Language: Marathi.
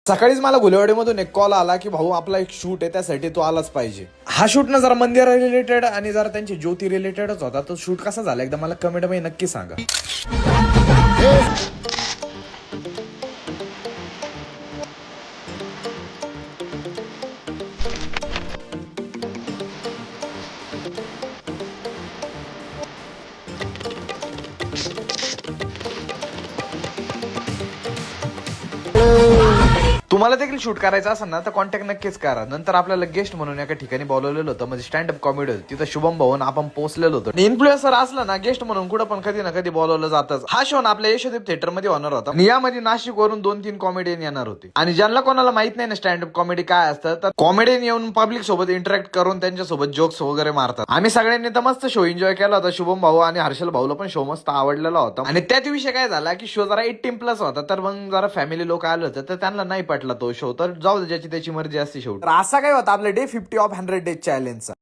सकाळीच मला गुलेवाडीमधून एक कॉल आला की भाऊ आपला एक शूट आहे, त्यासाठी तो आलाच पाहिजे. हा शूट ना जरा मंदिरा रिलेटेड आणि जरा त्यांची ज्योती रिलेटेडच होता. तो शूट कसा झाला एकदा मला कमेंट मध्ये नक्की सांगा. तुम्हाला देखील शूट करायचं असेल ना तर कॉन्टॅक्ट नक्कीच करा. नंतर आपल्याला गेस्ट म्हणून एका ठिकाणी बोलवलेलं होतं, म्हणजे स्टँडअप कॉमेडी होती. तिथं शुभम भाऊन आपण पोहोचलेलो होतो. इन्फ्लुएन्सर असला ना गेस्ट म्हणून कुठं पण कधी ना कधी बोलवलं जातं. हा शो ना आपल्या यशोदीप थिएटर मध्ये होणार होता. आणि यामध्ये नाशिक वरून 2-3 कॉमेडियन येणार होते. आणि ज्यांना कोणाला माहित नाही ना स्टँडअप कॉमेडी काय असतं, तर कॉमेडियन येऊन पब्लिक सोबत इंटरॅक्ट करून त्यांच्यासोबत जोक्स वगैरे मारतात. आम्ही सगळ्यांनी तर मस्त शो एन्जॉय केला होता. शुभम भाऊ आणि हर्षल भाऊला पण शो मस्त आवडलेला होता. आणि त्याच विषय काय झाला की शो जरा 18+ होता, तर मग जरा फॅमिली लोक आले होते, तर त्यांना नाही पटला तो शो. तर जाऊ दे, ज्याची त्याची मर्जी असते शेवटी. असा काय होता आपल्या डे 50 ऑफ 100 डेज चॅलेंजचा.